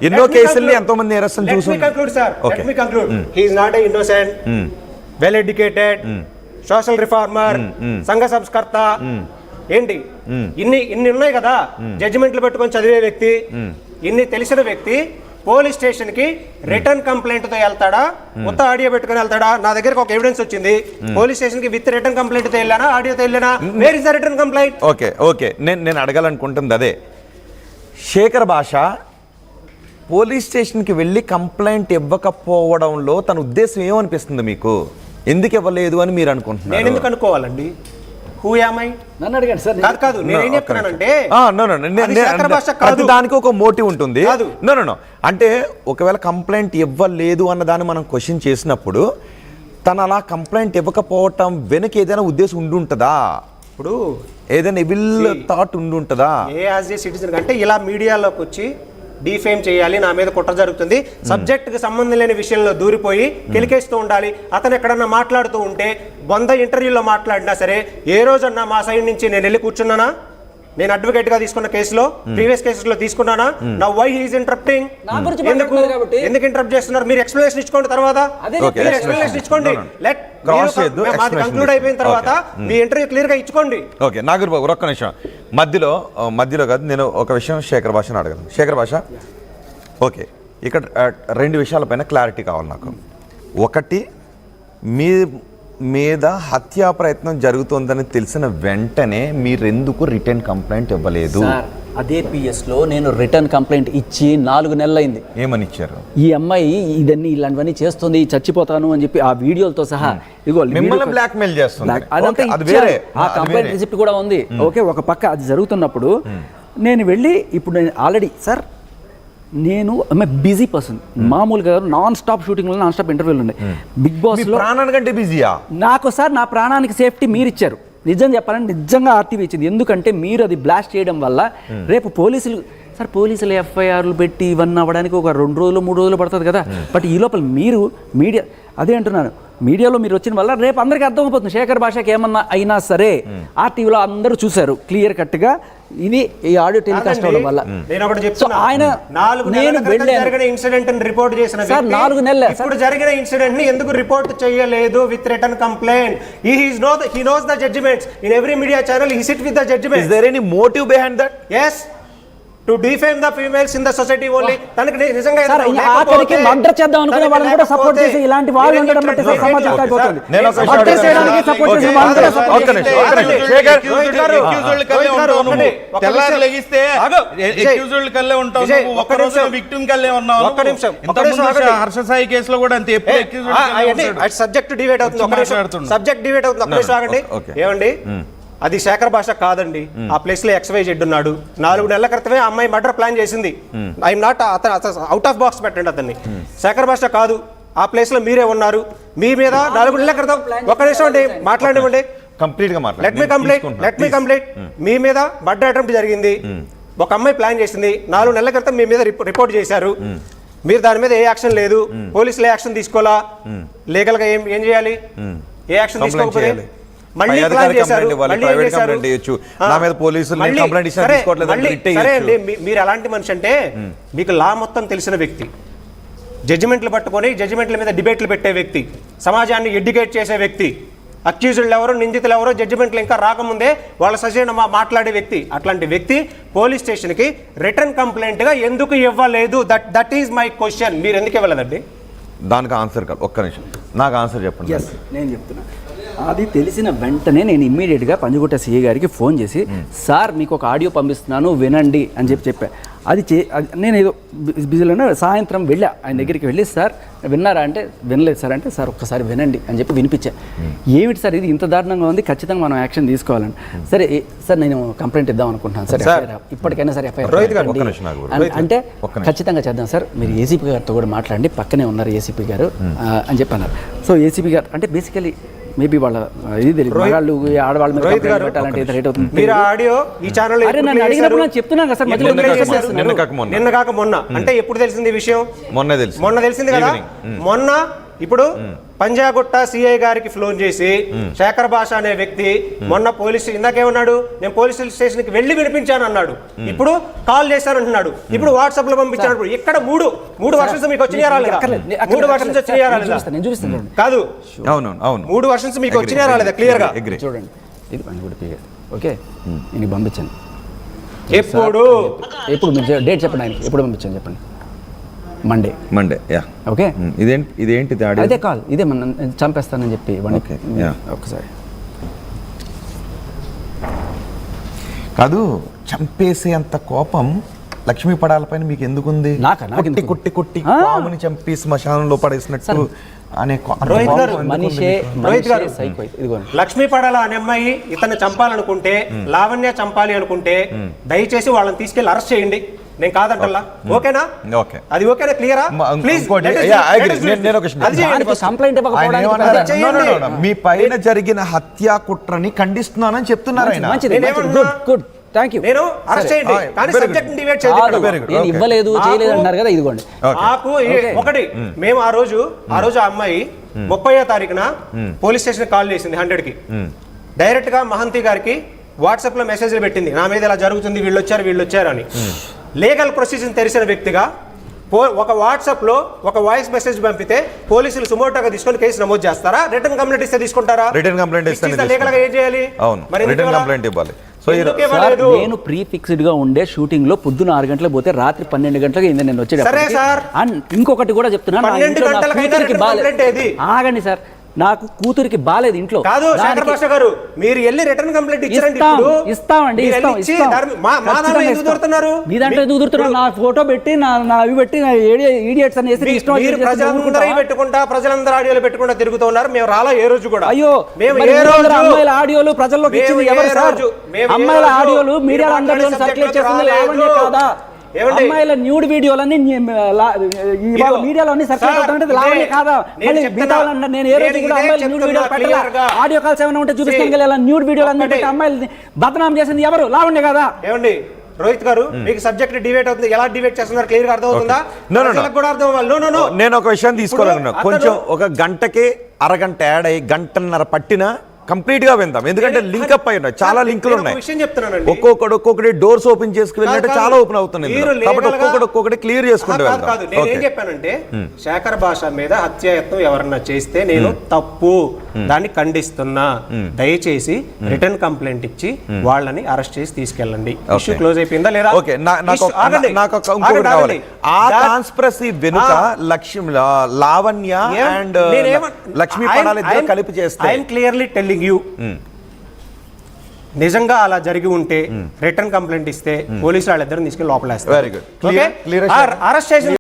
ఎన్నో కేసుల్ని ఎంతో మంది నేరస్తులు చూసాం. Let me conclude. He is not an innocent, well educated, social reformer, సంఘ సంస్కర్త. ఏంటి ఇన్ని ఉన్నాయి కదా, జడ్జిమెంట్లు పెట్టుకొని చదివే వ్యక్తి, ఇన్ని తెలిసిన వ్యక్తి పోలీస్ స్టేషన్ కి రిటర్న్ కంప్లైంట్ తో వెళ్తాడా, మొత్తం ఆడియో పెట్టుకుని వెళ్తాడా? నా దగ్గరకు ఒక ఎవిడెన్స్ వచ్చింది, పోలీస్ స్టేషన్ కి విత్ రిటర్న్ కంప్లైంట్ తో వెళ్ళానా, ఆడియోతో వెళ్ళానా? Where is the return complaint? Okay నేను అడగాలనుకుంటుంది అదే. శేఖర్ భాష పోలీస్ స్టేషన్కి వెళ్ళి కంప్లైంట్ ఇవ్వకపోవడంలో తన ఉద్దేశం ఏమనిపిస్తుంది మీకు? ఎందుకు ఇవ్వలేదు అని మీరు అనుకుంటున్నారు? నేను ఎందుకు అనుకోవాలండి? Who am I? నన్ను అడగండి సార్. కాదు నేను ఏం చెప్తున్నానంటే దానికి ఒక మోటివ్ ఉంటుంది. నో అంటే ఒకవేళ కంప్లైంట్ ఇవ్వలేదు అన్న దాన్ని మనం క్వశ్చన్ చేసినప్పుడు తను అలా కంప్లైంట్ ఇవ్వకపోవటం వెనక ఏదైనా ఉద్దేశం ఉండుంటుందా? ఇప్పుడు ఏదైనా ఎవిల్ థాట్ ఉండుంటుందా? యాజ్ ఏ సిటిజన్ అంటే ఇలా మీడియాలోకి వచ్చి డిఫేమ్ చేయాలి, నా మీద కుట్ర జరుగుతుంది, సబ్జెక్ట్ కి సంబంధం లేని విషయంలో దూరిపోయి కెలికేస్తూ ఉండాలి. అతను ఎక్కడన్నా మాట్లాడుతూ ఉంటే 100 ఇంటర్వ్యూలో మాట్లాడినా సరే ఏ రోజన్నా మా సైడ్ నుంచి నేను వెళ్ళి కూర్చున్నానా? నేను అడ్వకేట్ గా తీసుకున్న కేసులో, ప్రీవియస్ కేసెస్ లో తీసుకున్నానా? Now why he is interrupting? ఎందుకు ఇంటరప్ట్ చేస్తున్నారు? మీరు ఎక్స్ప్లనేషన్ ఇచ్చుకోండి, తర్వాత ఎక్స్ప్లనేషన్ ఇచ్చుకోండి. లెట్ మాది కంక్లూడ్ అయిపోయిన తర్వాత మీ ఇంటర్వ్యూ క్లియర్ గా ఇచ్చుకోండి. ఓకే నాగర్ బాబు ఒక్క నిమిషం, మధ్యలో కాదు, నేను ఒక విషయం శేఖర్ భాషను అడగను. శేఖర్ భాష, ఓకే ఇక్కడ 2 విషయాలపైన క్లారిటీ కావాలి నాకు. ఒకటి, మీ మీద హత్యా ప్రయత్నం జరుగుతుందని తెలిసిన వెంటనే మీరెందుకు రిటర్న్ కంప్లైంట్ ఇవ్వలేదు? అదే పిఎస్ లో నేను రిటర్న్ కంప్లైంట్ ఇచ్చి 4 నెలలైంది. ఏమని ఇచ్చారు? ఈ అమ్మాయి ఇలాంటివన్నీ చేస్తుంది, చచ్చిపోతాను అని చెప్పి ఆ వీడియోతో సహా మిమ్మల్ని బ్లాక్ మెయిల్ చేస్తుంది. ఆ కంప్లైంట్ రిసిప్ట్ కూడా ఉంది. ఓకే, ఒక పక్క అది జరుగుతున్నప్పుడు నేను వెళ్ళి ఇప్పుడు నేను ఆల్రెడీ సార్ నేను బిజీ పర్సన్, మామూలుగా non stop shooting non stop ఇంటర్వ్యూలు ఉన్నాయి. బిగ్ బాస్ లో ప్రాణానికంటే బిజీయా? నాకు సార్ నా ప్రాణానికి సేఫ్టీ మీరు ఇచ్చారు. నిజం చెప్పాలంటే నిజంగా ఆర్టీవీ ఇచ్చింది. ఎందుకంటే మీరు అది బ్లాస్ట్ చేయడం వల్ల రేపు పోలీసులు ఎఫ్ఐఆర్లు పెట్టి ఇవన్నీ అవ్వడానికి ఒక 2 రోజులు 3 రోజులు పడుతుంది కదా. బట్ ఈ లోపల మీరు మీడియా, అదే అంటున్నాను, మీడియాలో మీరు వచ్చిన వల్ల రేపు అందరికీ అర్థమైపోతుంది శేఖర్ భాషకి ఏమన్నా అయినా సరే. ఆర్టీవీలో అందరూ చూశారు క్లియర్ కట్ గా. ఇది ఈ ఆడియో టెలికాస్ట్ అవడం వల్ల ఆయన నేను జరిగిన ఇన్సిడెంట్ రిపోర్ట్ చేసిన సార్ 4 నెలలు ఇప్పుడు జరిగిన ఇన్సిడెంట్ ని ఎందుకు రిపోర్ట్ చేయలేదు with return complaint? He knows the judgments in every media channel. He sit with the judgments. Is there any motive behind that? Yes, to defame the females in the society only. తనకి నిజంగా ఆఖరికి murder చేద్దాం అనుకునే వాళ్ళని కూడా support చేసి ఇలాంటి వాళ్ళు ఉండడం బట్టి సమాజం అయిపోతుంది. మర్డర్ చేయడానికి సపోర్ట్ చేసి వాళ్ళు కూడా సపోర్ట్ తెల్లారి లెగిస్తే అక్యూజ్డ్ కల్లే ఉంటావు, ఒక్క రోజు విక్టిమ్ కల్లే ఉన్నావు. ఒక్క నిమిషం హర్ష సాయి కేసులో కూడా అంతే, ఎప్పుడు అక్యూజ్డ్ సబ్జెక్ట్ డిబేట్ అవుతుంది. సబ్జెక్ట్ డిబేట్ అవుతుంది. ఒక్క నిమిషం ఆగండి. ఏమండి, అది శేఖర్ భాష కాదండి. ఆ ప్లేస్ లో XYZ ఉన్నాడు. 4 నెలల క్రితమే అమ్మాయి మర్డర్ ప్లాన్ చేసింది. I'm not out of box పెట్టండి అతన్ని. శేఖర్ భాష కాదు, ఆ ప్లేస్ లో మీరే ఉన్నారు. మీ మీద 4 నెలల క్రితం, ఒక్క నిమిషం అండి మాట్లాడండి, కంప్లీట్ గా లెట్ మీ కంప్లీట్. మీ మీద మర్డర్ అటెంప్ట్ జరిగింది, ఒక అమ్మాయి ప్లాన్ చేసింది. 4 నెలల క్రితం మీ మీద రిపోర్ట్ చేశారు. మీరు దాని మీద ఏ యాక్షన్ లేదు, పోలీసులు ఏ యాక్షన్ తీసుకోవాలా? లీగల్ గా ఏం చేయాలి? ఏ యాక్షన్ తీసుకోకపోతే మళ్ళీ ప్లాన్ చేశారు. సరే అండి, మీరు ఎలాంటి మనిషి అంటే మీకు లా మొత్తం తెలిసిన వ్యక్తి, జడ్జిమెంట్లు పట్టుకొని జడ్జిమెంట్ల మీద డిబేట్లు పెట్టే వ్యక్తి, సమాజాన్ని ఎడ్యుకేట్ చేసే వ్యక్తి, అక్యూజ్డ్ ఎవరో నిందితులు ఎవరో జడ్జిమెంట్లు ఇంకా రాకముందే వాళ్ళ సజీవన మాట్లాడే వ్యక్తి. అట్లాంటి వ్యక్తి పోలీస్ స్టేషన్కి రిటర్న్ కంప్లైంట్గా ఎందుకు ఇవ్వలేదు? That is my question. మీరు ఎందుకు ఇవ్వలేదండి? దానికి ఆన్సర్ కాదు, ఒక్క నిమిషం నాకు ఆన్సర్ చెప్పండి. నేను చెప్తున్నా, అది తెలిసిన వెంటనే నేను ఇమ్మీడియట్గా పంజగుట్ట సిఐ గారికి ఫోన్ చేసి, సార్ మీకు ఒక ఆడియో పంపిస్తున్నాను వినండి అని చెప్పా. అది నేను ఏదో బిజీలోనే సాయంత్రం వెళ్ళా ఆయన దగ్గరికి వెళ్ళి, సార్ విన్నారా అంటే వినలేదు సార్ అంటే, సార్ ఒక్కసారి వినండి అని చెప్పి వినిపించా. ఏమిటి సార్ ఇది ఇంత దారుణంగా ఉంది, ఖచ్చితంగా మనం యాక్షన్ తీసుకోవాలని. సరే సార్ నేను కంప్లైంట్ ఇద్దాం అనుకుంటున్నాను సార్, ఇప్పటికైనా సరే ఎఫ్ఐఆర్ అంటే ఖచ్చితంగా చేద్దాం సార్, మీరు ఏసీపీ గారితో కూడా మాట్లాడండి, పక్కనే ఉన్నారు ఏసీపీ గారు అని చెప్పి అన్నారు. సో ఏసీపీ గారు అంటే బేసికలీ మేబీ వాళ్ళ ఇది తెలియదు, మగాళ్ళు ఆడవాళ్ళ మీద పెట్టాలంటే రేట్ అవుతుంది. మీరు ఆడియో ఈ ఛానల్ అడిగినప్పుడు నేను చెప్తున్నాను కదా సార్, నిన్న కాక మొన్న అంటే ఎప్పుడు తెలిసింది ఈ విషయం? మొన్న తెలిసింది కదా. మొన్న ఇప్పుడు పంజాగుట్ట సిఐ గారికి ఫోన్ చేసి శేఖర్ భాష అనే వ్యక్తి మొన్న పోలీసు ఇందాకేమన్నాడు, నేను పోలీస్ స్టేషన్ కి వెళ్ళి వినిపించాను అన్నాడు. ఇప్పుడు కాల్ చేశాను అంటున్నాడు. ఇప్పుడు వాట్సాప్ లో పంపించాను. ఇక్కడ మూడు వర్షన్స్ మీకు వచ్చినాయా రాలేదా? 3 వర్షన్స్ వచ్చినాయా రాలేదా? కాదు, అవును అవును 3 వర్షన్స్ మీకు వచ్చినాయా రాలేదా? క్లియర్ గా Agree. చూడండి, ఇది పంజగుట్ట పిఏ. ఓకే, నేను పంపించాను. ఎప్పుడు మీరు డేట్ చెప్పండి ఆయనకి, ఎప్పుడు పంపించాను చెప్పండి. Monday yeah. ఓకే, ఇదేంటి అదే కాల్, ఇదే మన చంపేస్తానని చెప్పి Okay, yeah. ఒకసారి కాదు, చంపేసే అంత కోపం లక్ష్మీ పడాలపైన మీకు ఎందుకుంది? కొట్టి కొట్టి కొట్టి పాముని చంపి శ్మశానంలో పడేసినట్టు అనే రోహిత్ గారు, రోహిత్ గారు, ఇదిగోండి. లక్ష్మీ పడాల అనే అమ్మాయి ఇతన్ని చంపాలనుకుంటే, లావణ్య చంపాలి అనుకుంటే దయచేసి వాళ్ళని తీసుకెళ్లి అరెస్ట్ చేయండి. నేను కాదంటల్లా. ఓకేనా? ఓకే, అది ఓకేనా? క్లియరా? ప్లీజ్ కంప్లైంట్ మీ పైన జరిగిన హత్యా కుట్రని ఖండిస్తున్నానని చెప్తున్నారు ఆయన. Good, thank you. నేను అరెస్ట్ చేయండి, కానీ సబ్జెక్ట్ డివైడ్ చేయదు. నేను ఇవ్వలేదు, చేయలేదు అంటారు కదా, ఇదిగోండి. నాకు ఒకటి, మేము ఆ రోజు ఆ అమ్మాయి 30వ తారీఖున పోలీస్ స్టేషన్ కాల్ చేసింది 100కి. డైరెక్ట్ గా మహంతి గారికి వాట్సాప్ లో మెసేజ్లు పెట్టింది, నా మీద ఇలా జరుగుతుంది, వీళ్ళు వచ్చారు అని. లీగల్ ప్రొసీజర్ తెలిసిన వ్యక్తిగా ఒక వాట్సాప్ లో ఒక వాయిస్ మెసేజ్ పంపితే పోలీసులు సుమోటోగా తీసుకొని కేసు నమోదు చేస్తారా? రిటర్న్ కంప్లైంట్ ఇస్తే తీసుకుంటారా? రిటర్న్ కంప్లైంట్ ఇస్తే లీగల్ గా ఏం చేయాలి? అవును, రిటర్న్ కంప్లైంట్ ఇవ్వాలి. సో నేను ప్రీ ఫిక్స్డ్ గా ఉండే షూటింగ్ లో పొద్దున 6 గంటలకు పోతే రాత్రి 12 గంటలకు నేను వచ్చేటప్పుడు. ఇంకొకటి కూడా చెప్తున్నాను, ఆగండి సార్, నాకు కూతురికి బాలేదు ఇంట్లో. కాదు శేఖర్ భాష గారు, మీరు వెళ్ళి రిటర్న్ కంప్లైంట్ ఇచ్చారండి. ఇస్తామండి, మీ దాంట్లో ఎందుకు దొరుకుతున్నారు? నా ఫోటో పెట్టి నా అవి పెట్టి ఈడియట్స్ అని పెట్టుకుంటా, ప్రజలందరూ ఆడియోలు పెట్టుకుంటా తిరుగుతున్నారు. మేము రాలా ఏ రోజు కూడా. అయ్యో, మేము ఏ రోజు అమ్మాయిల ఆడియోలు ప్రజల్లోకి ఇచ్చింది ఎవరు సార్? అమ్మాయిల ఆడియోలు మీడియా అందరిలో సర్క్యులేట్ చేస్తుంది లావణ్య కాదా? అమ్మాయిల న్యూడ్ వీడియోలన్నీ మీడియాలో అన్ని సర్క్యులేట్ అవుతుంటే లావణ్య కాదా? నేను ఏ రోజు కూడా అమ్మాయిల న్యూడ్ వీడియో పెట్టాలా? ఆడియో కాల్స్ ఏమైనా ఉంటే చూపిస్తాను కదా. న్యూడ్ వీడియోలు అన్ని పెట్టి అమ్మాయిలు బదనాం చేసింది ఎవరు? లావణ్య కాదా? ఏమండి రోహిత్ గారు, మీకు సబ్జెక్ట్ డిబేట్ అవుతుంది, ఎలా డిబేట్ చేస్తున్నారు క్లియర్ గా అర్థం అవుతుందా? కూడా అర్థం అవ్వాలి. నేను ఒక విషయం తీసుకోవాలన్నా, కొంచెం ఒక గంటకి అరగంట యాడ్ అయ్యి గంటన్నర పట్టిన కంప్లీట్ గా విందాం. ఎందుకంటే లింక్ అప్ అయి ఉన్నాయి, చాలా లింకులు ఉన్నాయి. ఒక్కొక్కటి డోర్స్ ఓపెన్ చేసుకుని వెళ్ళినట్టు చాలా ఓపెన్ అవుతుంది. కాబట్టి ఒక్కొక్కటి క్లియర్ చేసుకుంటూ వెళ్దాం. నేను చెప్పానంటే, శేఖర్ భాష మీద హత్యాయత్నం ఎవరన్నా చేస్తే నేను తప్పు, దాన్ని ఖండిస్తున్నా. దయచేసి రిటర్న్ కంప్లైంట్ ఇచ్చి వాళ్ళని అరెస్ట్ చేసి తీసుకెళ్ళండి. ఇష్యూ క్లోజ్ అయిపోయిందా లేదా? ఓకే, నాకు ఇంకొకటి కావాలి. ఆ కాన్స్పిరసీ వెనుక లావణ్య అండ్ లక్ష్మీ పడాల ఇద్దరు కలిపి చేస్తే ఐఎమ్ క్లియర్లీ టెల్లింగ్ యూ, నిజంగా అలా జరిగి ఉంటే రిటర్న్ కంప్లైంట్ ఇస్తే పోలీసులు వాళ్ళిద్దరిని తీసుకెళ్ళి లోపలేస్తారు. వెరీ గుడ్, క్లియర్ అరెస్ట్ చేసి